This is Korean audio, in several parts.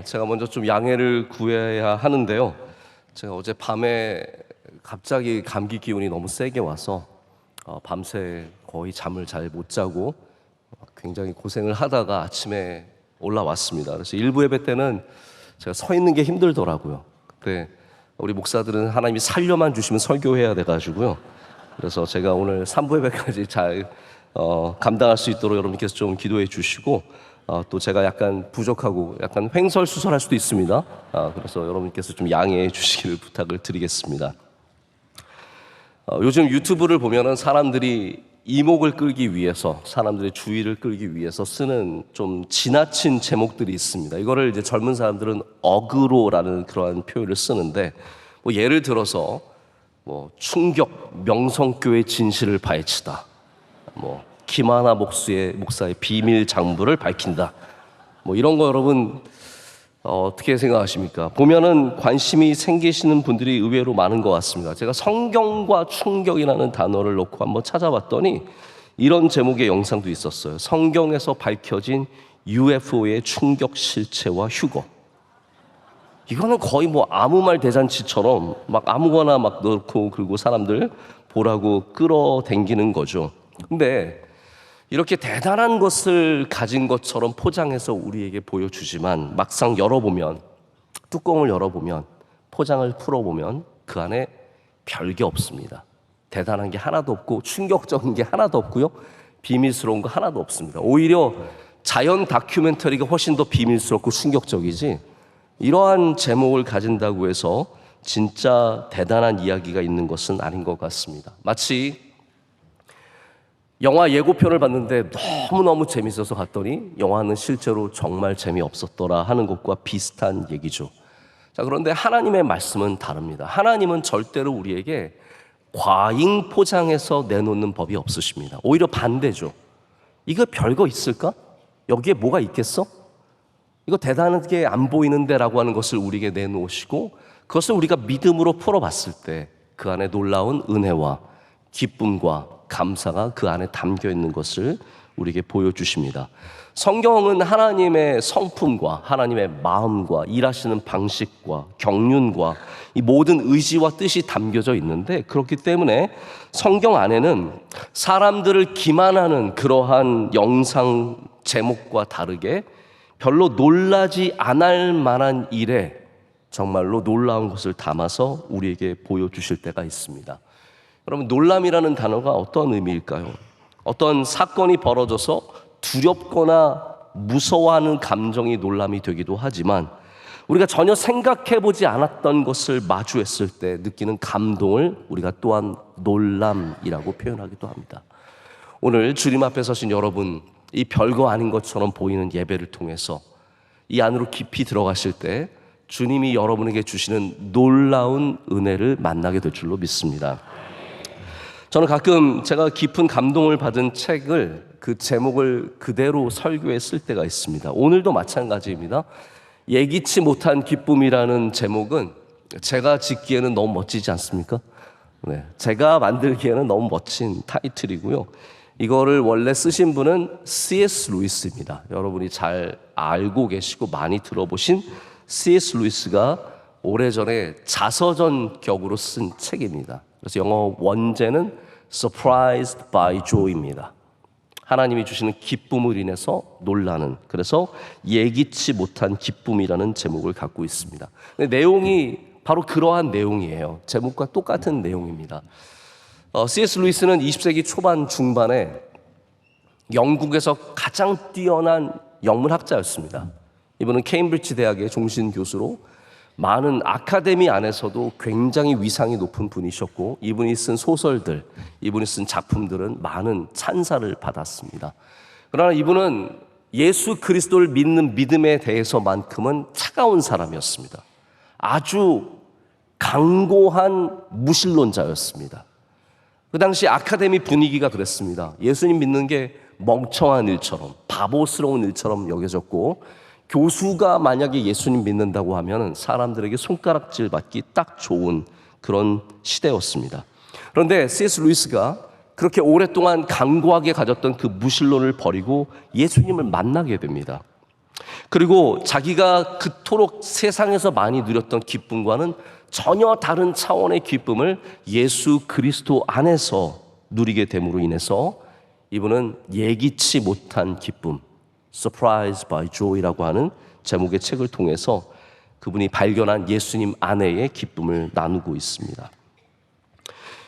제가 먼저 좀 양해를 구해야 하는데요. 제가 어제 밤에 갑자기 감기 기운이 너무 세게 와서 밤새 거의 잠을 잘 못 자고 굉장히 고생을 하다가 아침에 올라왔습니다. 그래서 일부 예배 때는 제가 서 있는 게 힘들더라고요. 그때 우리 목사들은 하나님이 살려만 주시면 설교해야 돼가지고요. 그래서 제가 오늘 3부 예배까지 잘 감당할 수 있도록 여러분께서 좀 기도해 주시고, 또 제가 약간 부족하고 약간 횡설수설할 수도 있습니다. 그래서 여러분께서 좀 양해해 주시기를 부탁을 드리겠습니다. 요즘 유튜브를 보면은 사람들이 이목을 끌기 위해서, 사람들의 주의를 끌기 위해서 쓰는 좀 지나친 제목들이 있습니다. 이거를 이제 젊은 사람들은 어그로라는 그러한 표현을 쓰는데, 뭐 예를 들어서 충격 명성교회 진실을 파헤치다, 김하나 목사의 비밀 장부를 밝힌다, 이런 거 여러분 어떻게 생각하십니까? 보면은 관심이 생기시는 분들이 의외로 많은 것 같습니다. 제가 성경과 충격이라는 단어를 놓고 한번 찾아봤더니 이런 제목의 영상도 있었어요. 성경에서 밝혀진 UFO의 충격 실체와 휴거. 이거는 거의 아무 말 대잔치처럼 막 아무거나 막 넣고 그리고 사람들 보라고 끌어당기는 거죠. 근데 이렇게 대단한 것을 가진 것처럼 포장해서 우리에게 보여주지만 막상 열어보면, 뚜껑을 열어보면, 포장을 풀어보면 그 안에 별게 없습니다. 대단한 게 하나도 없고 충격적인 게 하나도 없고요, 비밀스러운 거 하나도 없습니다. 오히려 자연 다큐멘터리가 훨씬 더 비밀스럽고 충격적이지, 이러한 제목을 가진다고 해서 진짜 대단한 이야기가 있는 것은 아닌 것 같습니다. 마치 영화 예고편을 봤는데 너무너무 재밌어서 갔더니 영화는 실제로 정말 재미없었더라 하는 것과 비슷한 얘기죠. 자, 그런데 하나님의 말씀은 다릅니다. 하나님은 절대로 우리에게 과잉 포장해서 내놓는 법이 없으십니다. 오히려 반대죠. 이거 별거 있을까? 여기에 뭐가 있겠어? 이거 대단하게 안 보이는데 라고 하는 것을 우리에게 내놓으시고, 그것을 우리가 믿음으로 풀어봤을 때 그 안에 놀라운 은혜와 기쁨과 감사가 그 안에 담겨 있는 것을 우리에게 보여주십니다. 성경은 하나님의 성품과 하나님의 마음과 일하시는 방식과 경륜과 이 모든 의지와 뜻이 담겨져 있는데, 그렇기 때문에 성경 안에는 사람들을 기만하는 그러한 영상 제목과 다르게 별로 놀라지 않을 만한 일에 정말로 놀라운 것을 담아서 우리에게 보여주실 때가 있습니다. 여러분, 놀람이라는 단어가 어떤 의미일까요? 어떤 사건이 벌어져서 두렵거나 무서워하는 감정이 놀람이 되기도 하지만, 우리가 전혀 생각해보지 않았던 것을 마주했을 때 느끼는 감동을 우리가 또한 놀람이라고 표현하기도 합니다. 오늘 주님 앞에 서신 여러분, 이 별거 아닌 것처럼 보이는 예배를 통해서 이 안으로 깊이 들어가실 때 주님이 여러분에게 주시는 놀라운 은혜를 만나게 될 줄로 믿습니다. 저는 가끔 제가 깊은 감동을 받은 책을, 그 제목을 그대로 설교에 쓸 때가 있습니다. 오늘도 마찬가지입니다. 예기치 못한 기쁨이라는 제목은 제가 짓기에는 너무 멋지지 않습니까? 네, 제가 만들기에는 너무 멋진 타이틀이고요. 이거를 원래 쓰신 분은 C.S. 루이스입니다. 여러분이 잘 알고 계시고 많이 들어보신 C.S. 루이스가 오래전에 자서전격으로 쓴 책입니다. 그래서 영어 원제는 Surprised by Joy입니다. 하나님이 주시는 기쁨을 인해서 놀라는, 그래서 예기치 못한 기쁨이라는 제목을 갖고 있습니다. 근데 내용이 바로 그러한 내용이에요. 제목과 똑같은 내용입니다. C.S. 루이스는 20세기 초반 중반에 영국에서 가장 뛰어난 영문학자였습니다. 이분은 케임브리지 대학의 종신 교수로 많은 아카데미 안에서도 굉장히 위상이 높은 분이셨고, 이분이 쓴 소설들, 이분이 쓴 작품들은 많은 찬사를 받았습니다. 그러나 이분은 예수 그리스도를 믿는 믿음에 대해서만큼은 차가운 사람이었습니다. 아주 강고한 무신론자였습니다. 그 당시 아카데미 분위기가 그랬습니다. 예수님 믿는 게 멍청한 일처럼, 바보스러운 일처럼 여겨졌고, 교수가 만약에 예수님 믿는다고 하면 사람들에게 손가락질 받기 딱 좋은 그런 시대였습니다. 그런데 C.S. 루이스가 그렇게 오랫동안 강고하게 가졌던 그 무신론을 버리고 예수님을 만나게 됩니다. 그리고 자기가 그토록 세상에서 많이 누렸던 기쁨과는 전혀 다른 차원의 기쁨을 예수 그리스도 안에서 누리게 됨으로 인해서 이분은 예기치 못한 기쁨, Surprise by Joy라고 하는 제목의 책을 통해서 그분이 발견한 예수님 안에의 기쁨을 나누고 있습니다.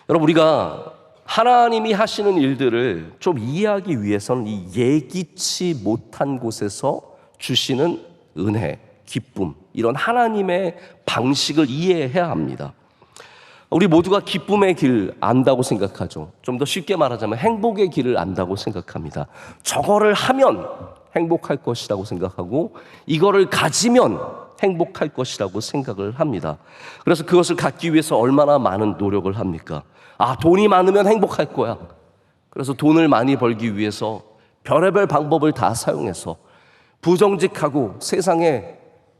여러분, 우리가 하나님이 하시는 일들을 좀 이해하기 위해서는 이 예기치 못한 곳에서 주시는 은혜, 기쁨, 이런 하나님의 방식을 이해해야 합니다. 우리 모두가 기쁨의 길 안다고 생각하죠. 좀 더 쉽게 말하자면 행복의 길을 안다고 생각합니다. 저거를 하면 행복할 것이라고 생각하고 이거를 가지면 행복할 것이라고 생각을 합니다. 그래서 그것을 갖기 위해서 얼마나 많은 노력을 합니까? 돈이 많으면 행복할 거야. 그래서 돈을 많이 벌기 위해서 별의별 방법을 다 사용해서 부정직하고 세상에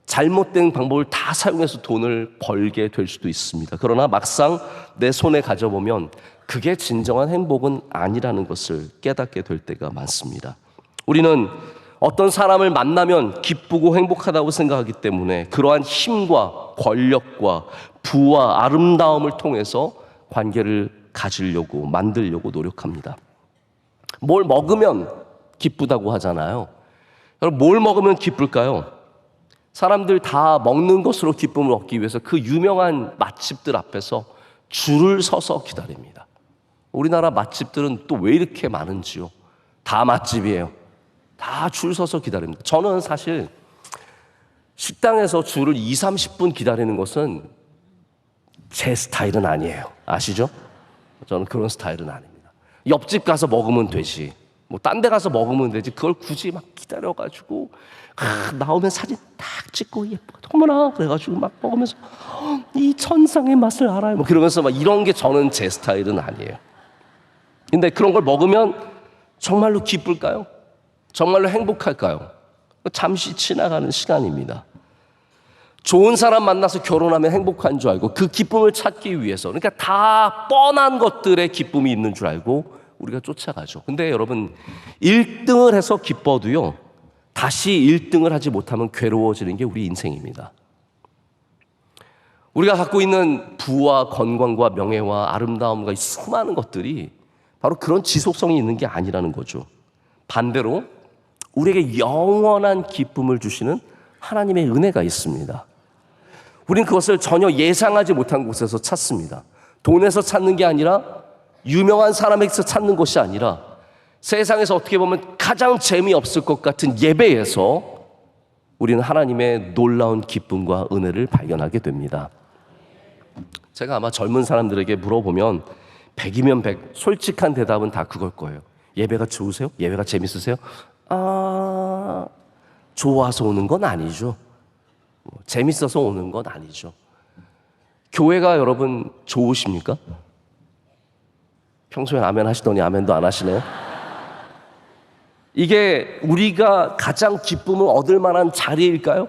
잘못된 방법을 다 사용해서 돈을 벌게 될 수도 있습니다. 그러나 막상 내 손에 가져보면 그게 진정한 행복은 아니라는 것을 깨닫게 될 때가 많습니다. 우리는 어떤 사람을 만나면 기쁘고 행복하다고 생각하기 때문에 그러한 힘과 권력과 부와 아름다움을 통해서 관계를 가지려고 만들려고 노력합니다. 뭘 먹으면 기쁘다고 하잖아요. 여러분, 뭘 먹으면 기쁠까요? 사람들 다 먹는 것으로 기쁨을 얻기 위해서 그 유명한 맛집들 앞에서 줄을 서서 기다립니다. 우리나라 맛집들은 또 왜 이렇게 많은지요? 다 맛집이에요. 다 줄 서서 기다립니다. 저는 사실 식당에서 줄을 2, 30분 기다리는 것은 제 스타일은 아니에요. 아시죠? 저는 그런 스타일은 아닙니다. 옆집 가서 먹으면 되지. 뭐 딴 데 가서 먹으면 되지. 그걸 굳이 막 기다려가지고 나오면 사진 딱 찍고 예뻐 어머나 그래가지고 막 먹으면서 이 천상의 맛을 알아요. 뭐 그러면서 막 이런 게 저는 제 스타일은 아니에요. 근데 그런 걸 먹으면 정말로 기쁠까요? 정말로 행복할까요? 잠시 지나가는 시간입니다. 좋은 사람 만나서 결혼하면 행복한 줄 알고 그 기쁨을 찾기 위해서, 그러니까 다 뻔한 것들의 기쁨이 있는 줄 알고 우리가 쫓아가죠. 근데 여러분, 1등을 해서 기뻐도요, 다시 1등을 하지 못하면 괴로워지는 게 우리 인생입니다. 우리가 갖고 있는 부와 건강과 명예와 아름다움과 이 수많은 것들이 바로 그런 지속성이 있는 게 아니라는 거죠. 반대로 우리에게 영원한 기쁨을 주시는 하나님의 은혜가 있습니다. 우리는 그것을 전혀 예상하지 못한 곳에서 찾습니다. 돈에서 찾는 게 아니라, 유명한 사람에게서 찾는 것이 아니라, 세상에서 어떻게 보면 가장 재미없을 것 같은 예배에서 우리는 하나님의 놀라운 기쁨과 은혜를 발견하게 됩니다. 제가 아마 젊은 사람들에게 물어보면 100이면 100, 솔직한 대답은 다 그걸 거예요. 예배가 좋으세요? 예배가 재밌으세요? 좋아서 오는 건 아니죠. 재밌어서 오는 건 아니죠. 교회가 여러분 좋으십니까? 평소에 아멘 하시더니 아멘도 안 하시네요. 이게 우리가 가장 기쁨을 얻을 만한 자리일까요?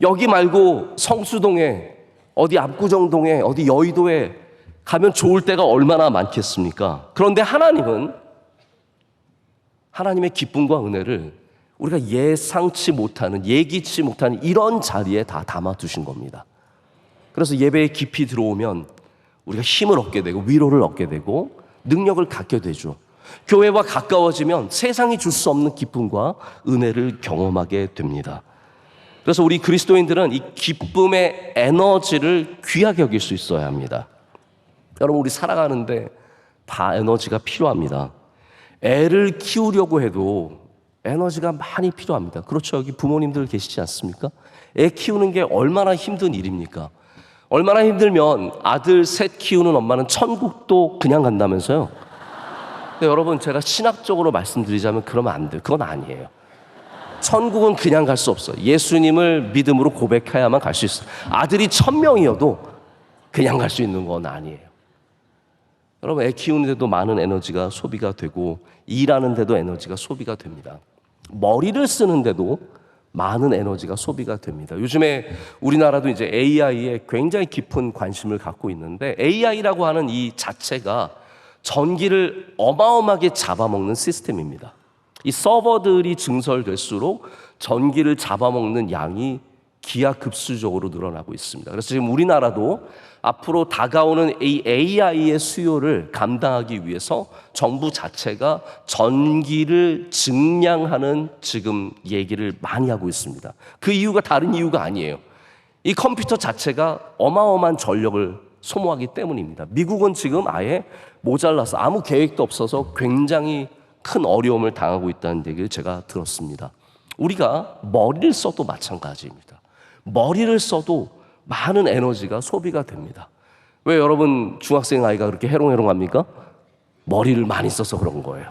여기 말고 성수동에, 어디 압구정동에, 어디 여의도에 가면 좋을 때가 얼마나 많겠습니까? 그런데 하나님은 하나님의 기쁨과 은혜를 우리가 예상치 못하는, 예기치 못하는 이런 자리에 다 담아두신 겁니다. 그래서 예배에 깊이 들어오면 우리가 힘을 얻게 되고 위로를 얻게 되고 능력을 갖게 되죠. 교회와 가까워지면 세상이 줄 수 없는 기쁨과 은혜를 경험하게 됩니다. 그래서 우리 그리스도인들은 이 기쁨의 에너지를 귀하게 여길 수 있어야 합니다. 여러분, 우리 살아가는데 다 에너지가 필요합니다. 애를 키우려고 해도 에너지가 많이 필요합니다. 그렇죠? 여기 부모님들 계시지 않습니까? 애 키우는 게 얼마나 힘든 일입니까? 얼마나 힘들면 아들 셋 키우는 엄마는 천국도 그냥 간다면서요? 근데 여러분, 제가 신학적으로 말씀드리자면 그러면 안 돼요. 그건 아니에요. 천국은 그냥 갈 수 없어요. 예수님을 믿음으로 고백해야만 갈 수 있어요. 아들이 1000명이어도 그냥 갈 수 있는 건 아니에요. 여러분, 애 키우는데도 많은 에너지가 소비가 되고 일하는데도 에너지가 소비가 됩니다. 머리를 쓰는데도 많은 에너지가 소비가 됩니다. 요즘에 우리나라도 이제 AI에 굉장히 깊은 관심을 갖고 있는데, AI라고 하는 이 자체가 전기를 어마어마하게 잡아먹는 시스템입니다. 이 서버들이 증설될수록 전기를 잡아먹는 양이 기하급수적으로 늘어나고 있습니다. 그래서 지금 우리나라도 앞으로 다가오는 AI의 수요를 감당하기 위해서 정부 자체가 전기를 증량하는 지금 얘기를 많이 하고 있습니다. 그 이유가 다른 이유가 아니에요. 이 컴퓨터 자체가 어마어마한 전력을 소모하기 때문입니다. 미국은 지금 아예 모자라서 아무 계획도 없어서 굉장히 큰 어려움을 당하고 있다는 얘기를 제가 들었습니다. 우리가 머리를 써도 마찬가지입니다. 머리를 써도 많은 에너지가 소비가 됩니다. 왜 여러분 중학생 아이가 그렇게 해롱해롱합니까? 머리를 많이 써서 그런 거예요.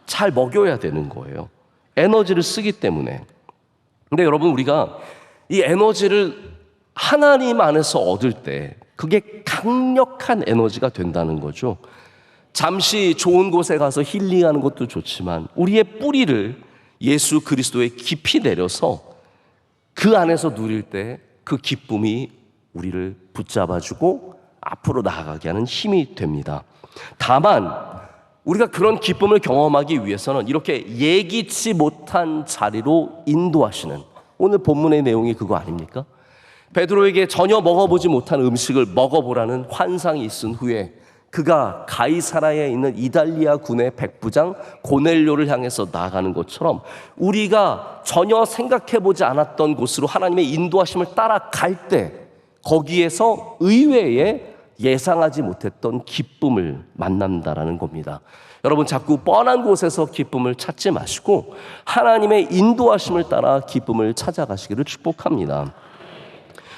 잘 먹여야 되는 거예요. 에너지를 쓰기 때문에. 근데 여러분 우리가 이 에너지를 하나님 안에서 얻을 때 그게 강력한 에너지가 된다는 거죠. 잠시 좋은 곳에 가서 힐링하는 것도 좋지만 우리의 뿌리를 예수 그리스도에 깊이 내려서 그 안에서 누릴 때 그 기쁨이 우리를 붙잡아주고 앞으로 나아가게 하는 힘이 됩니다. 다만 우리가 그런 기쁨을 경험하기 위해서는 이렇게 예기치 못한 자리로 인도하시는, 오늘 본문의 내용이 그거 아닙니까? 베드로에게 전혀 먹어보지 못한 음식을 먹어보라는 환상이 있은 후에 그가 가이사라에 있는 이달리아 군의 백부장 고넬료를 향해서 나아가는 것처럼 우리가 전혀 생각해보지 않았던 곳으로 하나님의 인도하심을 따라갈 때 거기에서 의외의 예상하지 못했던 기쁨을 만난다라는 겁니다. 여러분 자꾸 뻔한 곳에서 기쁨을 찾지 마시고 하나님의 인도하심을 따라 기쁨을 찾아가시기를 축복합니다.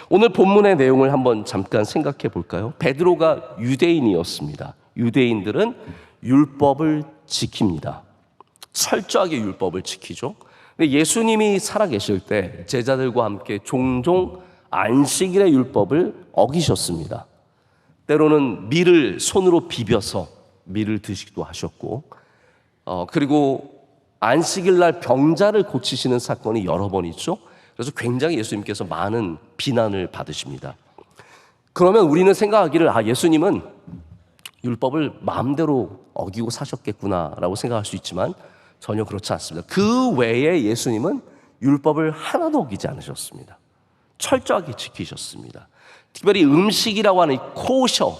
오늘 본문의 내용을 한번 잠깐 생각해 볼까요? 베드로가 유대인이었습니다. 유대인들은 율법을 지킵니다. 철저하게 율법을 지키죠. 근데 예수님이 살아계실 때 제자들과 함께 종종 안식일의 율법을 어기셨습니다. 때로는 밀을 손으로 비벼서 밀을 드시기도 하셨고, 그리고 안식일 날 병자를 고치시는 사건이 여러 번 있죠. 그래서 굉장히 예수님께서 많은 비난을 받으십니다. 그러면 우리는 생각하기를 예수님은 율법을 마음대로 어기고 사셨겠구나라고 생각할 수 있지만 전혀 그렇지 않습니다. 그 외에 예수님은 율법을 하나도 어기지 않으셨습니다. 철저하게 지키셨습니다. 특별히 음식이라고 하는 이 코셔,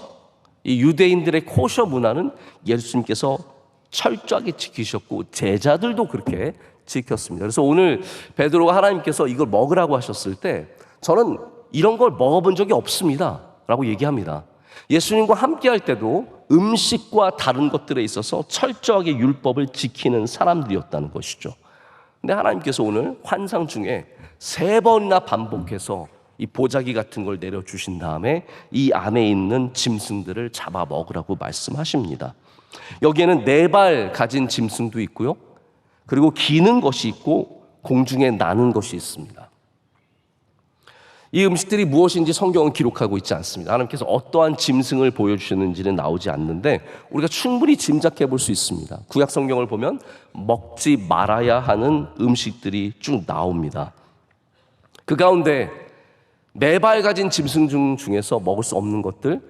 이 유대인들의 코셔 문화는 예수님께서 철저하게 지키셨고 제자들도 그렇게 지켰습니다. 그래서 오늘 베드로가 하나님께서 이걸 먹으라고 하셨을 때 저는 이런 걸 먹어본 적이 없습니다 라고 얘기합니다. 예수님과 함께 할 때도 음식과 다른 것들에 있어서 철저하게 율법을 지키는 사람들이었다는 것이죠. 근데 하나님께서 오늘 환상 중에 3번이나 반복해서 이 보자기 같은 걸 내려주신 다음에 이 안에 있는 짐승들을 잡아 먹으라고 말씀하십니다. 여기에는 4발 가진 짐승도 있고요, 그리고 기는 것이 있고 공중에 나는 것이 있습니다. 이 음식들이 무엇인지 성경은 기록하고 있지 않습니다. 하나님께서 어떠한 짐승을 보여주셨는지는 나오지 않는데 우리가 충분히 짐작해 볼 수 있습니다. 구약 성경을 보면 먹지 말아야 하는 음식들이 쭉 나옵니다. 그 가운데 4발 가진 짐승 중에서 먹을 수 없는 것들,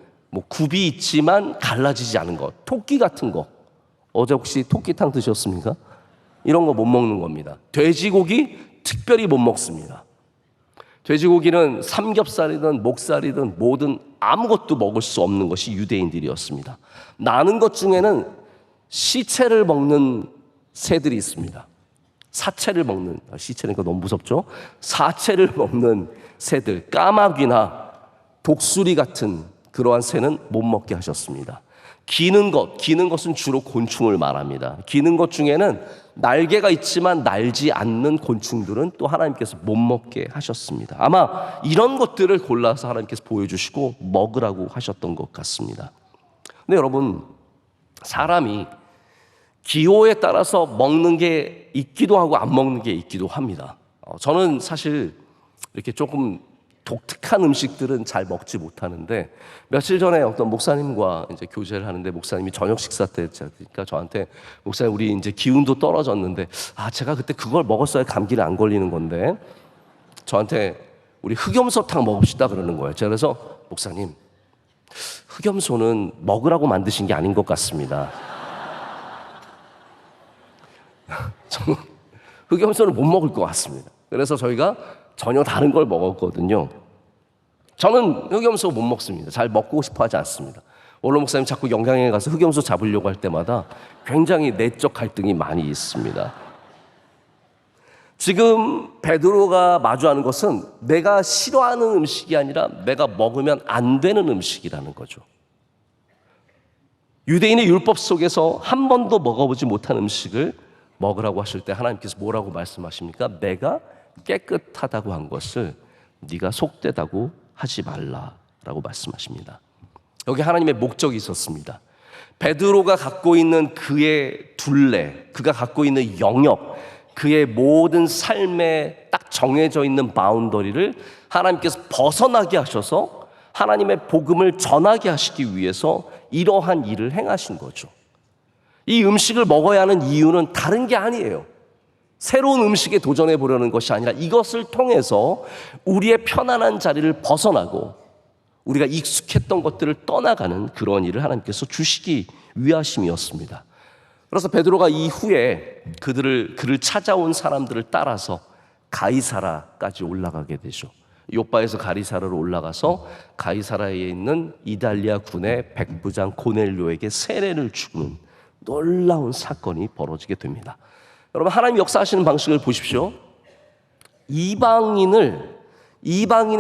굽이 있지만 갈라지지 않은 것, 토끼 같은 거. 어제 혹시 토끼탕 드셨습니까? 이런 거 못 먹는 겁니다. 돼지고기 특별히 못 먹습니다. 돼지고기는 삼겹살이든 목살이든 뭐든 아무것도 먹을 수 없는 것이 유대인들이었습니다. 나는 것 중에는 시체를 먹는 새들이 있습니다. 사체를 먹는, 시체니까 너무 무섭죠? 사체를 먹는 새들, 까마귀나 독수리 같은 그러한 새는 못 먹게 하셨습니다. 기는 것은 주로 곤충을 말합니다. 기는 것 중에는 날개가 있지만 날지 않는 곤충들은 또 하나님께서 못 먹게 하셨습니다. 아마 이런 것들을 골라서 하나님께서 보여주시고 먹으라고 하셨던 것 같습니다. 근데 여러분, 사람이 기호에 따라서 먹는 게 있기도 하고 안 먹는 게 있기도 합니다. 저는 사실 이렇게 조금 독특한 음식들은 잘 먹지 못하는데 며칠 전에 어떤 목사님과 이제 교제를 하는데 목사님이 저녁 식사 때 그러니까 저한테 목사님 우리 이제 기운도 떨어졌는데 제가 그때 그걸 먹었어야 감기를 안 걸리는 건데 저한테 우리 흑염소탕 먹읍시다 그러는 거예요. 제가 그래서 목사님 흑염소는 먹으라고 만드신 게 아닌 것 같습니다. 저는 흑염소를 못 먹을 것 같습니다. 그래서 저희가 전혀 다른 걸 먹었거든요. 저는 흑염소 못 먹습니다. 잘 먹고 싶어 하지 않습니다. 원로 목사님 자꾸 영양에 가서 흑염소 잡으려고 할 때마다 굉장히 내적 갈등이 많이 있습니다. 지금 베드로가 마주하는 것은 내가 싫어하는 음식이 아니라 내가 먹으면 안 되는 음식이라는 거죠. 유대인의 율법 속에서 한 번도 먹어보지 못한 음식을 먹으라고 하실 때 하나님께서 뭐라고 말씀하십니까? 내가 깨끗하다고 한 것을 네가 속되다고 하지 말라라고 말씀하십니다. 여기 하나님의 목적이 있었습니다. 베드로가 갖고 있는 그의 둘레, 그가 갖고 있는 영역, 그의 모든 삶에 딱 정해져 있는 바운더리를 하나님께서 벗어나게 하셔서 하나님의 복음을 전하게 하시기 위해서 이러한 일을 행하신 거죠. 이 음식을 먹어야 하는 이유는 다른 게 아니에요. 새로운 음식에 도전해 보려는 것이 아니라 이것을 통해서 우리의 편안한 자리를 벗어나고 우리가 익숙했던 것들을 떠나가는 그런 일을 하나님께서 주시기 위하심이었습니다. 그래서 베드로가 이후에 그를 찾아온 사람들을 따라서 가이사라까지 올라가게 되죠. 요빠에서 가이사라로 올라가서 가이사라에 있는 이달리아 군의 백부장 고넬료에게 세례를 주는 놀라운 사건이 벌어지게 됩니다. 여러분, 하나님 역사하시는 방식을 보십시오. 이방인의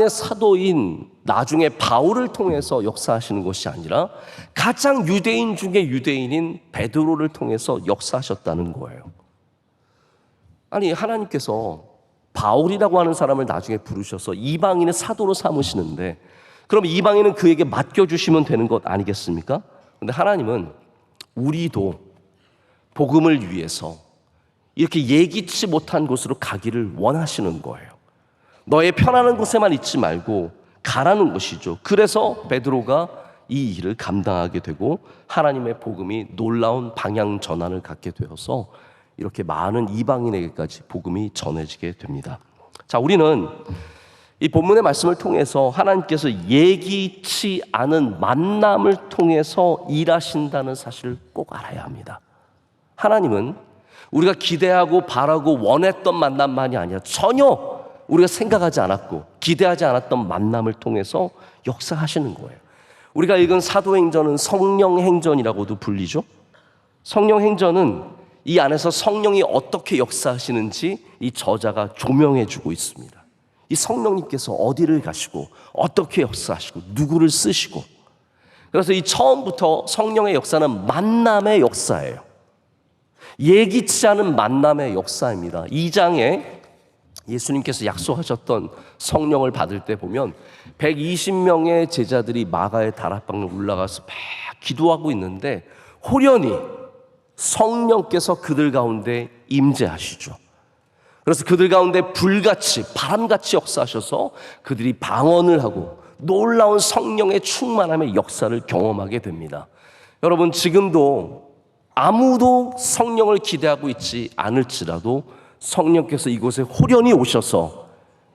사도인 나중에 바울을 통해서 역사하시는 것이 아니라 가장 유대인 중에 유대인인 베드로를 통해서 역사하셨다는 거예요. 아니, 하나님께서 바울이라고 하는 사람을 나중에 부르셔서 이방인의 사도로 삼으시는데 그럼 이방인은 그에게 맡겨주시면 되는 것 아니겠습니까? 그런데 하나님은 우리도 복음을 위해서 이렇게 예기치 못한 곳으로 가기를 원하시는 거예요. 너의 편안한 곳에만 있지 말고 가라는 것이죠. 그래서 베드로가 이 일을 감당하게 되고 하나님의 복음이 놀라운 방향 전환을 갖게 되어서 이렇게 많은 이방인에게까지 복음이 전해지게 됩니다. 자, 우리는 이 본문의 말씀을 통해서 하나님께서 예기치 않은 만남을 통해서 일하신다는 사실을 꼭 알아야 합니다. 하나님은 우리가 기대하고 바라고 원했던 만남만이 아니라 전혀 우리가 생각하지 않았고 기대하지 않았던 만남을 통해서 역사하시는 거예요. 우리가 읽은 사도행전은 성령행전이라고도 불리죠. 성령행전은 이 안에서 성령이 어떻게 역사하시는지 이 저자가 조명해주고 있습니다. 이 성령님께서 어디를 가시고 어떻게 역사하시고 누구를 쓰시고, 그래서 이 처음부터 성령의 역사는 만남의 역사예요. 예기치 않은 만남의 역사입니다. 2장에 예수님께서 약속하셨던 성령을 받을 때 보면 120명의 제자들이 마가의 다락방에 올라가서 막 기도하고 있는데 호련히 성령께서 그들 가운데 임재하시죠. 그래서 그들 가운데 불같이 바람같이 역사하셔서 그들이 방언을 하고 놀라운 성령의 충만함의 역사를 경험하게 됩니다. 여러분, 지금도 아무도 성령을 기대하고 있지 않을지라도 성령께서 이곳에 호련히 오셔서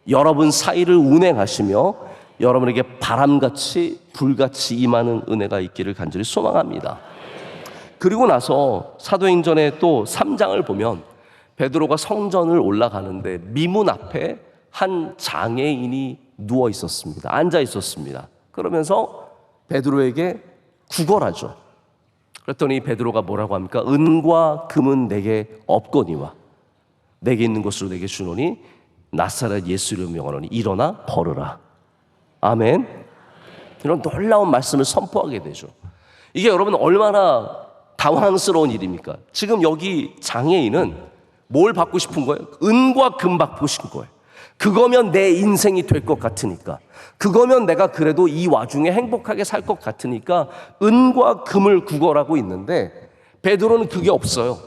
여러분 사이를 운행하시며 여러분에게 바람같이 불같이 임하는 은혜가 있기를 간절히 소망합니다. 그리고 나서 사도행전의 또 3장을 보면 베드로가 성전을 올라가는데 미문 앞에 한 장애인이 누워 있었습니다. 앉아 있었습니다. 그러면서 베드로에게 구걸하죠. 그랬더니 베드로가 뭐라고 합니까? 은과 금은 내게 없거니와 내게 있는 것으로 내게 주노니 나사렛 예수를 명하노니 일어나 걸으라. 아멘. 이런 놀라운 말씀을 선포하게 되죠. 이게 여러분 얼마나 당황스러운 일입니까? 지금 여기 장애인은 뭘 받고 싶은 거예요? 은과 금 받고 싶은 거예요. 그거면 내 인생이 될 것 같으니까, 그거면 내가 그래도 이 와중에 행복하게 살 것 같으니까 은과 금을 구걸하고 있는데 베드로는 그게 없어요.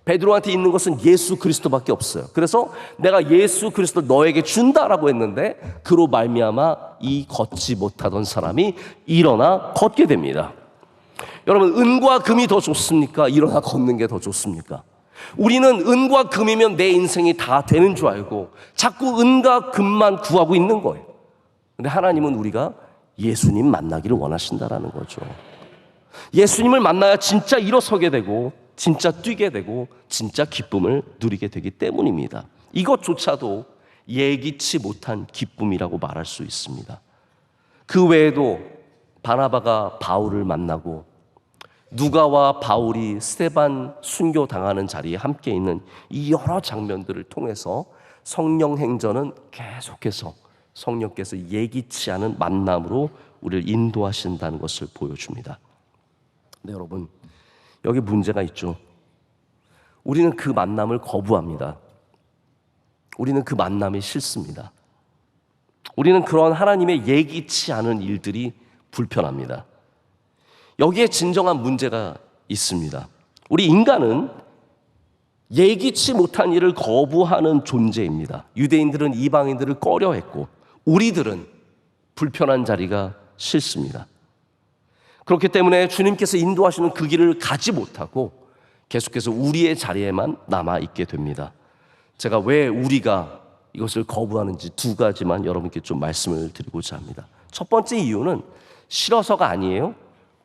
베드로한테 있는 것은 예수 그리스도밖에 없어요. 그래서 내가 예수 그리스도를 너에게 준다라고 했는데 그로 말미암아 이 걷지 못하던 사람이 일어나 걷게 됩니다. 여러분, 은과 금이 더 좋습니까? 일어나 걷는 게 더 좋습니까? 우리는 은과 금이면 내 인생이 다 되는 줄 알고 자꾸 은과 금만 구하고 있는 거예요. 근데 하나님은 우리가 예수님 만나기를 원하신다라는 거죠. 예수님을 만나야 진짜 일어서게 되고 진짜 뛰게 되고 진짜 기쁨을 누리게 되기 때문입니다. 이것조차도 예기치 못한 기쁨이라고 말할 수 있습니다. 그 외에도 바나바가 바울을 만나고 누가와 바울이 스데반 순교당하는 자리에 함께 있는 이 여러 장면들을 통해서 성령 행전은 계속해서 성령께서 예기치 않은 만남으로 우리를 인도하신다는 것을 보여줍니다. 네, 여러분, 여기 문제가 있죠. 우리는 그 만남을 거부합니다. 우리는 그 만남이 싫습니다. 우리는 그런 하나님의 예기치 않은 일들이 불편합니다. 여기에 진정한 문제가 있습니다. 우리 인간은 예기치 못한 일을 거부하는 존재입니다. 유대인들은 이방인들을 꺼려했고 우리들은 불편한 자리가 싫습니다. 그렇기 때문에 주님께서 인도하시는 그 길을 가지 못하고 계속해서 우리의 자리에만 남아있게 됩니다. 제가 왜 우리가 이것을 거부하는지 두 가지만 여러분께 좀 말씀을 드리고자 합니다. 첫 번째 이유는 싫어서가 아니에요.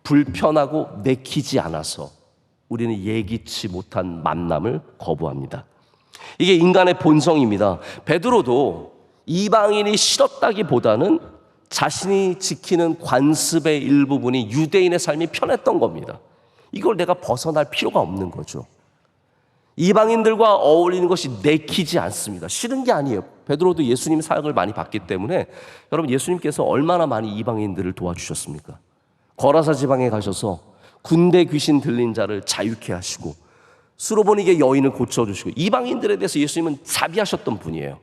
불편하고 내키지 않아서 우리는 예기치 못한 만남을 거부합니다. 이게 인간의 본성입니다. 베드로도 이방인이 싫었다기보다는 자신이 지키는 관습의 일부분이 유대인의 삶이 편했던 겁니다. 이걸 내가 벗어날 필요가 없는 거죠. 이방인들과 어울리는 것이 내키지 않습니다. 싫은 게 아니에요. 베드로도 예수님 사역을 많이 받기 때문에 여러분, 예수님께서 얼마나 많이 이방인들을 도와주셨습니까? 거라사 지방에 가셔서 군대 귀신 들린 자를 자유케 하시고 수로보니게 여인을 고쳐주시고 이방인들에 대해서 예수님은 자비하셨던 분이에요.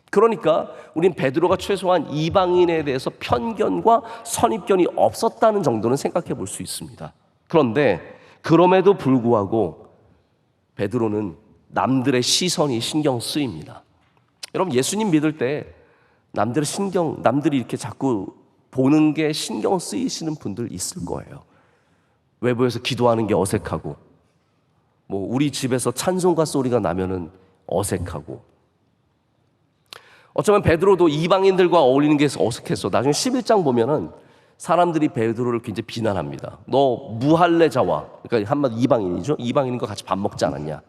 그러니까 우린 베드로가 최소한 이방인에 대해서 편견과 선입견이 없었다는 정도는 생각해 볼 수 있습니다. 그런데 그럼에도 불구하고 베드로는 남들의 시선이 신경 쓰입니다. 여러분, 예수님 믿을 때 남들이 이렇게 자꾸 보는 게 신경 쓰이시는 분들 있을 거예요. 외부에서 기도하는 게 어색하고, 우리 집에서 찬송가 소리가 나면은 어색하고, 어쩌면 베드로도 이방인들과 어울리는 게 어색했어. 나중에 11장 보면은 사람들이 베드로를 굉장히 비난합니다. 너 무할례자와, 그러니까 한마디 이방인이죠. 이방인과 같이 밥 먹지 않았냐.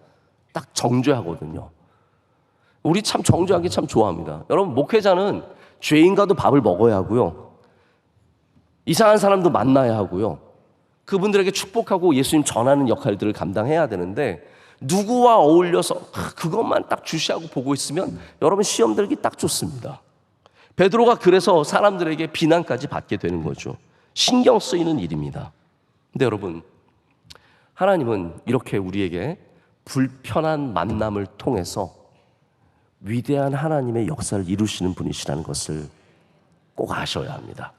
딱 정죄하거든요. 우리 참 정죄하기 참 좋아합니다. 여러분, 목회자는 죄인과도 밥을 먹어야 하고요. 이상한 사람도 만나야 하고요. 그분들에게 축복하고 예수님 전하는 역할들을 감당해야 되는데 누구와 어울려서 그것만 딱 주시하고 보고 있으면 여러분 시험 들기 딱 좋습니다. 베드로가 그래서 사람들에게 비난까지 받게 되는 거죠. 신경 쓰이는 일입니다. 근데 여러분, 하나님은 이렇게 우리에게 불편한 만남을 통해서 위대한 하나님의 역사를 이루시는 분이시라는 것을 꼭 아셔야 합니다.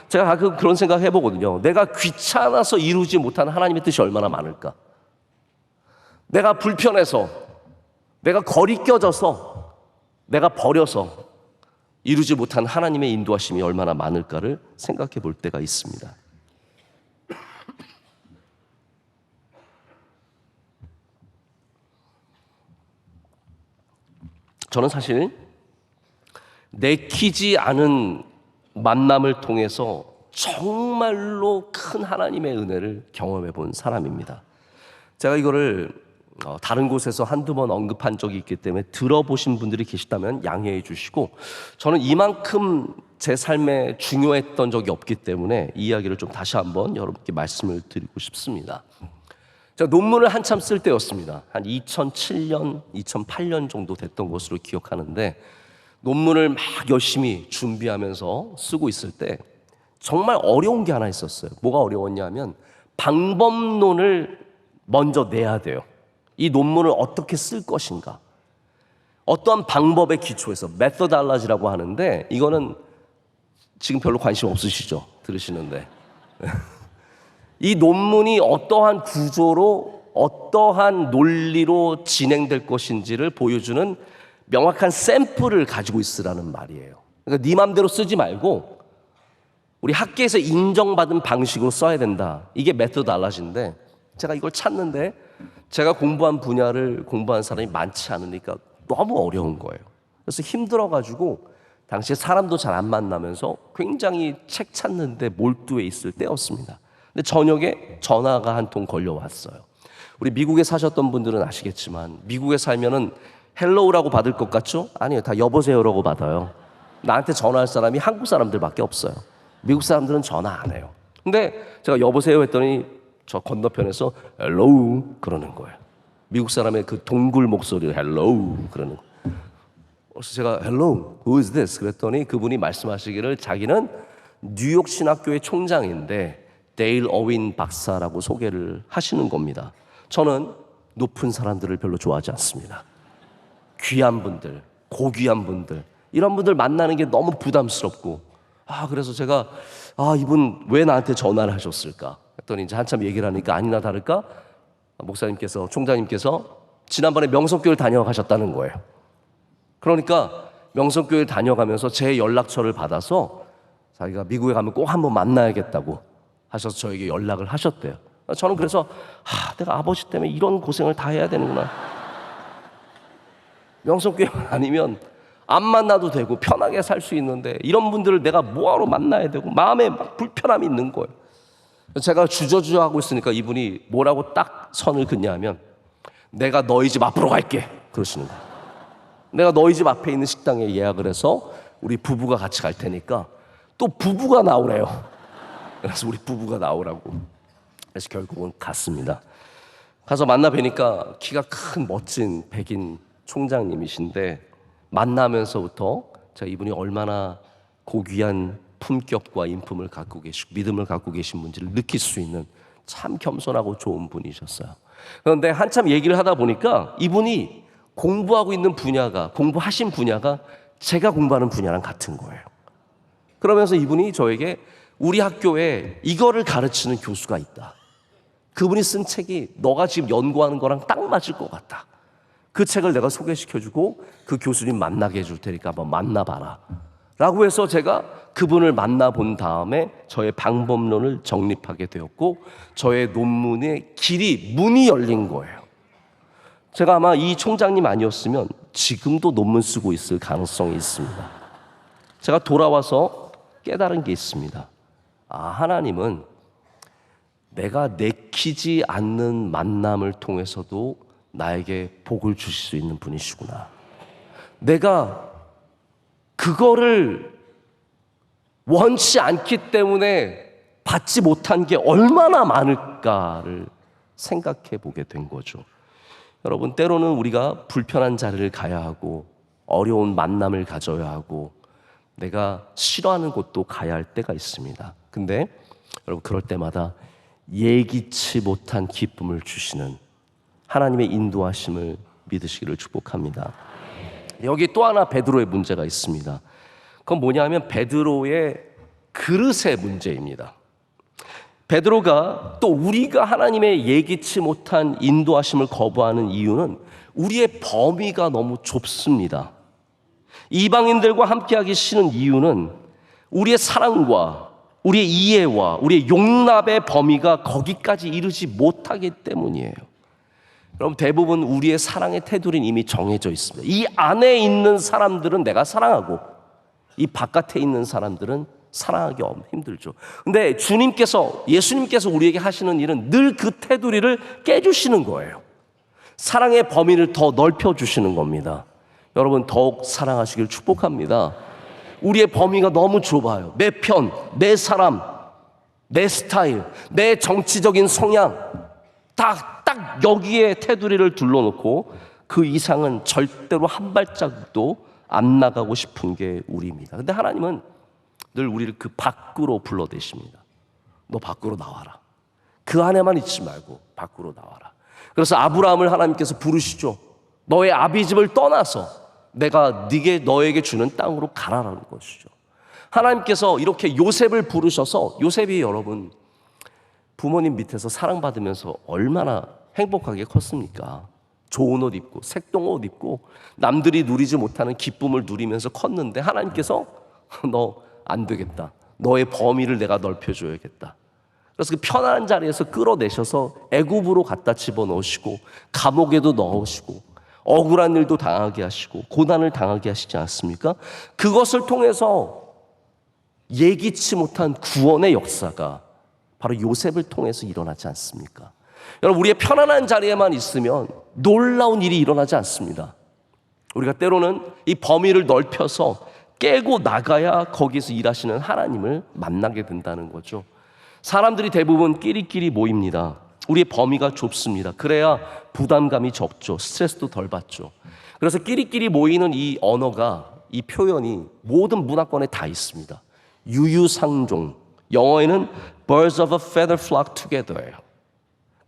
제가 가끔 그런 생각 해보거든요. 내가 귀찮아서 이루지 못한 하나님의 뜻이 얼마나 많을까? 내가 불편해서, 내가 거리껴져서, 내가 버려서 이루지 못한 하나님의 인도하심이 얼마나 많을까를 생각해 볼 때가 있습니다. 저는 사실 내키지 않은 만남을 통해서 정말로 큰 하나님의 은혜를 경험해 본 사람입니다. 제가 이거를 다른 곳에서 한두 번 언급한 적이 있기 때문에 들어보신 분들이 계시다면 양해해 주시고, 저는 이만큼 제 삶에 중요했던 적이 없기 때문에 이 이야기를 좀 다시 한번 여러분께 말씀을 드리고 싶습니다. 제가 논문을 한참 쓸 때였습니다. 한 2007년, 2008년 정도 됐던 것으로 기억하는데, 논문을 막 열심히 준비하면서 쓰고 있을 때 정말 어려운 게 하나 있었어요. 뭐가 어려웠냐면 방법론을 먼저 내야 돼요. 이 논문을 어떻게 쓸 것인가, 어떠한 방법에 기초해서 메소달라지라고 하는데, 이거는 지금 별로 관심 없으시죠? 들으시는데 이 논문이 어떠한 구조로 어떠한 논리로 진행될 것인지를 보여주는 명확한 샘플을 가지고 있으라는 말이에요. 그러니까 네 맘대로 쓰지 말고 우리 학계에서 인정받은 방식으로 써야 된다. 이게 메소달라지인데, 제가 이걸 찾는데 제가 공부한 분야를 공부한 사람이 많지 않으니까 너무 어려운 거예요. 그래서 힘들어가지고 당시에 사람도 잘 안 만나면서 굉장히 책 찾는데 몰두해 있을 때였습니다. 근데 저녁에 전화가 한 통 걸려왔어요. 우리 미국에 사셨던 분들은 아시겠지만 미국에 살면은 헬로우라고 받을 것 같죠? 아니에요. 다 여보세요라고 받아요. 나한테 전화할 사람이 한국 사람들밖에 없어요. 미국 사람들은 전화 안 해요. 근데 제가 여보세요 했더니 저 건너편에서 헬로우 그러는 거예요. 미국 사람의 그 동굴 목소리로 헬로우 그러는 거예요. 그래서 제가 hello, who is this? 그랬더니 그분이 말씀하시기를 자기는 뉴욕 신학교의 총장인데 데일 어윈 박사라고 소개를 하시는 겁니다. 저는 높은 사람들을 별로 좋아하지 않습니다. 귀한 분들, 고귀한 분들, 이런 분들 만나는 게 너무 부담스럽고, 그래서 제가 이분 왜 나한테 전화를 하셨을까? 했더니 이제 한참 얘기를 하니까 아니나 다를까 목사님께서, 총장님께서 지난번에 명성교회를 다녀가셨다는 거예요. 그러니까 명성교회를 다녀가면서 제 연락처를 받아서 자기가 미국에 가면 꼭 한번 만나야겠다고 하셔서 저에게 연락을 하셨대요. 저는 그래서 내가 아버지 때문에 이런 고생을 다 해야 되는구나. 명성교회만 아니면 안 만나도 되고 편하게 살 수 있는데 이런 분들을 내가 뭐하러 만나야 되고 마음에 막 불편함이 있는 거예요. 제가 주저주저 하고 있으니까 이분이 뭐라고 딱 선을 긋냐면 내가 너희 집 앞으로 갈게 그러시는 거예요. 내가 너희 집 앞에 있는 식당에 예약을 해서 우리 부부가 같이 갈 테니까 또 부부가 나오래요. 그래서 우리 부부가 나오라고. 그래서 결국은 갔습니다. 가서 만나 뵈니까 키가 큰 멋진 백인 총장님이신데 만나면서부터 제가 이분이 얼마나 고귀한 품격과 인품을 갖고 계시고 믿음을 갖고 계신 분지를 느낄 수 있는 참 겸손하고 좋은 분이셨어요. 그런데 한참 얘기를 하다 보니까 이분이 공부하고 있는 분야가, 공부하신 분야가 제가 공부하는 분야랑 같은 거예요. 그러면서 이분이 저에게 우리 학교에 이거를 가르치는 교수가 있다. 그분이 쓴 책이 너가 지금 연구하는 거랑 딱 맞을 것 같다. 그 책을 내가 소개시켜주고 그 교수님 만나게 해줄 테니까 한번 만나봐라 라고 해서 제가 그분을 만나본 다음에 저의 방법론을 정립하게 되었고 저의 논문의 문이 열린 거예요. 제가 아마 이 총장님 아니었으면 지금도 논문 쓰고 있을 가능성이 있습니다. 제가 돌아와서 깨달은 게 있습니다. 하나님은 내가 내키지 않는 만남을 통해서도 나에게 복을 주실 수 있는 분이시구나. 내가 그거를 원치 않기 때문에 받지 못한 게 얼마나 많을까를 생각해 보게 된 거죠. 여러분, 때로는 우리가 불편한 자리를 가야 하고 어려운 만남을 가져야 하고 내가 싫어하는 곳도 가야 할 때가 있습니다. 근데 여러분, 그럴 때마다 예기치 못한 기쁨을 주시는 하나님의 인도하심을 믿으시기를 축복합니다. 여기 또 하나 베드로의 문제가 있습니다. 그건 뭐냐면 베드로의 그릇의 문제입니다. 베드로가 또 우리가 하나님의 예기치 못한 인도하심을 거부하는 이유는 우리의 범위가 너무 좁습니다. 이방인들과 함께하기 싫은 이유는 우리의 사랑과 우리의 이해와 우리의 용납의 범위가 거기까지 이르지 못하기 때문이에요. 여러분, 대부분 우리의 사랑의 테두리는 이미 정해져 있습니다. 이 안에 있는 사람들은 내가 사랑하고 이 바깥에 있는 사람들은 사랑하기 힘들죠. 근데 예수님께서 우리에게 하시는 일은 늘 그 테두리를 깨주시는 거예요. 사랑의 범위를 더 넓혀주시는 겁니다. 여러분, 더욱 사랑하시길 축복합니다. 우리의 범위가 너무 좁아요. 내 편, 내 사람, 내 스타일, 내 정치적인 성향 딱 여기에 테두리를 둘러놓고 그 이상은 절대로 한 발자국도 안 나가고 싶은 게 우리입니다. 근데 하나님은 늘 우리를 그 밖으로 불러대십니다. 너 밖으로 나와라. 그 안에만 있지 말고 밖으로 나와라. 그래서 아브라함을 하나님께서 부르시죠. 너의 아비집을 떠나서 내가 너에게 주는 땅으로 가라라는 것이죠. 하나님께서 이렇게 요셉을 부르셔서 요셉이 여러분 부모님 밑에서 사랑받으면서 얼마나 행복하게 컸습니까? 좋은 옷 입고 색동 옷 입고 남들이 누리지 못하는 기쁨을 누리면서 컸는데 하나님께서 너 안 되겠다. 너의 범위를 내가 넓혀줘야겠다. 그래서 그 편안한 자리에서 끌어내셔서 애굽으로 갖다 집어넣으시고 감옥에도 넣으시고 억울한 일도 당하게 하시고 고난을 당하게 하시지 않습니까? 그것을 통해서 예기치 못한 구원의 역사가 바로 요셉을 통해서 일어나지 않습니까? 여러분, 우리의 편안한 자리에만 있으면 놀라운 일이 일어나지 않습니다. 우리가 때로는 이 범위를 넓혀서 깨고 나가야 거기서 일하시는 하나님을 만나게 된다는 거죠. 사람들이 대부분 끼리끼리 모입니다. 우리의 범위가 좁습니다. 그래야 부담감이 적죠. 스트레스도 덜 받죠. 그래서 끼리끼리 모이는 이 언어가, 이 표현이 모든 문화권에 다 있습니다. 유유상종, 영어에는 birds of a feather flock together예요.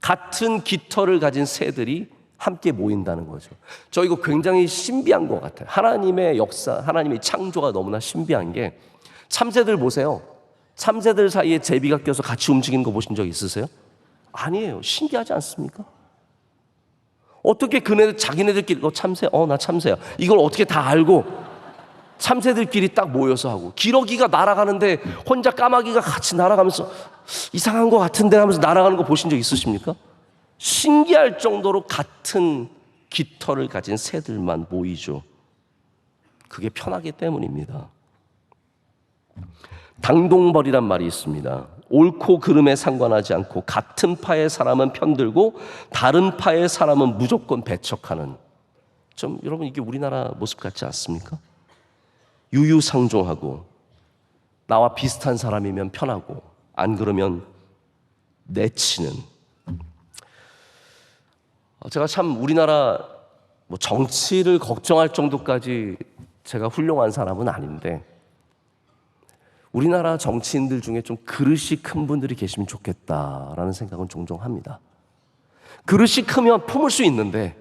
같은 깃털을 가진 새들이 함께 모인다는 거죠. 저 이거 굉장히 신비한 것 같아요. 하나님의 역사, 하나님의 창조가 너무나 신비한 게, 참새들 보세요. 참새들 사이에 제비가 껴서 같이 움직이는 거 보신 적 있으세요? 아니에요. 신기하지 않습니까? 어떻게 그네들 자기네들끼리 참새, 나 참새야, 이걸 어떻게 다 알고 참새들끼리 딱 모여서 하고, 기러기가 날아가는데 혼자 까마귀가 같이 날아가면서 이상한 것 같은데 하면서 날아가는 거 보신 적 있으십니까? 신기할 정도로 같은 깃털을 가진 새들만 모이죠. 그게 편하기 때문입니다. 당동벌이란 말이 있습니다. 옳고 그름에 상관하지 않고 같은 파의 사람은 편들고 다른 파의 사람은 무조건 배척하는, 좀 여러분 이게 우리나라 모습 같지 않습니까? 유유상종하고 나와 비슷한 사람이면 편하고 안 그러면 내치는. 제가 참 우리나라 정치를 걱정할 정도까지 제가 훌륭한 사람은 아닌데, 우리나라 정치인들 중에 좀 그릇이 큰 분들이 계시면 좋겠다라는 생각은 종종 합니다. 그릇이 크면 품을 수 있는데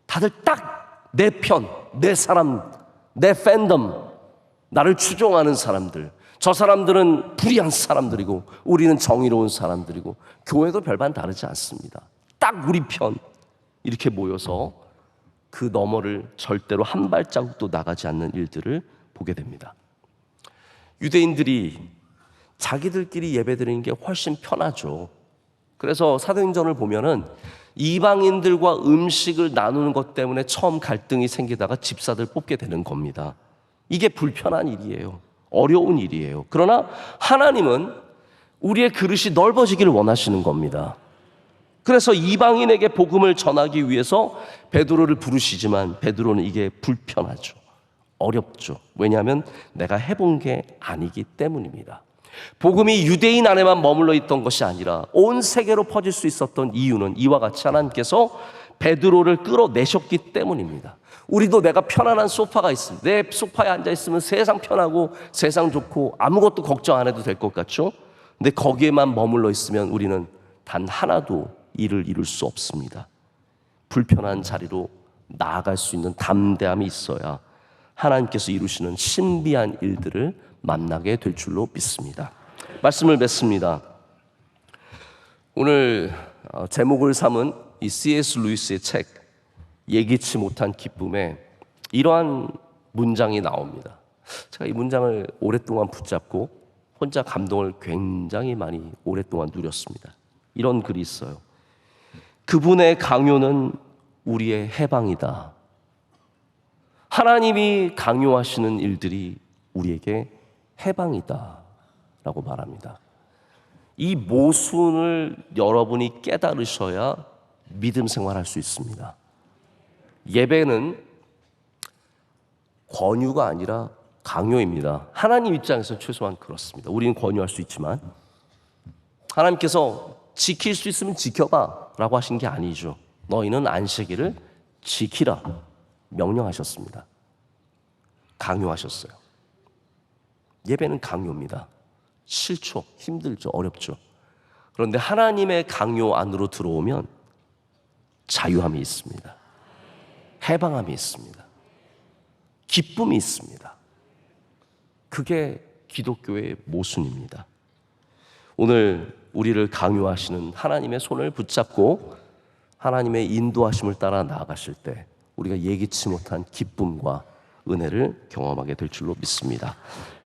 다들 딱 내 편, 내 사람, 내 팬덤, 나를 추종하는 사람들, 저 사람들은 불의한 사람들이고 우리는 정의로운 사람들이고, 교회도 별반 다르지 않습니다. 딱 우리 편 이렇게 모여서 그 너머를 절대로 한 발자국도 나가지 않는 일들을 보게 됩니다. 유대인들이 자기들끼리 예배드리는 게 훨씬 편하죠. 그래서 사도행전을 보면은 이방인들과 음식을 나누는 것 때문에 처음 갈등이 생기다가 집사들 뽑게 되는 겁니다. 이게 불편한 일이에요. 어려운 일이에요. 그러나 하나님은 우리의 그릇이 넓어지기를 원하시는 겁니다. 그래서 이방인에게 복음을 전하기 위해서 베드로를 부르시지만 베드로는 이게 불편하죠. 어렵죠. 왜냐하면 내가 해본 게 아니기 때문입니다. 복음이 유대인 안에만 머물러 있던 것이 아니라 온 세계로 퍼질 수 있었던 이유는 이와 같이 하나님께서 베드로를 끌어내셨기 때문입니다. 우리도 내가 편안한 소파가 있으면, 내 소파에 앉아있으면 세상 편하고 세상 좋고 아무것도 걱정 안 해도 될 것 같죠? 근데 거기에만 머물러 있으면 우리는 단 하나도 일을 이룰 수 없습니다. 불편한 자리로 나아갈 수 있는 담대함이 있어야 하나님께서 이루시는 신비한 일들을 만나게 될 줄로 믿습니다. 말씀을 맺습니다. 오늘 제목을 삼은 이 C.S. 루이스의 책 예기치 못한 기쁨에 이러한 문장이 나옵니다. 제가 이 문장을 오랫동안 붙잡고 혼자 감동을 굉장히 많이 오랫동안 누렸습니다. 이런 글이 있어요. 그분의 강요는 우리의 해방이다. 하나님이 강요하시는 일들이 우리에게 해방이다 라고 말합니다. 이 모순을 여러분이 깨달으셔야 믿음 생활할 수 있습니다. 예배는 권유가 아니라 강요입니다. 하나님 입장에서 최소한 그렇습니다. 우리는 권유할 수 있지만 하나님께서 지킬 수 있으면 지켜봐 라고 하신 게 아니죠. 너희는 안식일을 지키라 명령하셨습니다. 강요하셨어요. 예배는 강요입니다. 싫죠, 힘들죠, 어렵죠. 그런데 하나님의 강요 안으로 들어오면 자유함이 있습니다. 해방함이 있습니다. 기쁨이 있습니다. 그게 기독교의 모순입니다. 오늘 우리를 강요하시는 하나님의 손을 붙잡고 하나님의 인도하심을 따라 나아가실 때 우리가 예기치 못한 기쁨과 은혜를 경험하게 될 줄로 믿습니다.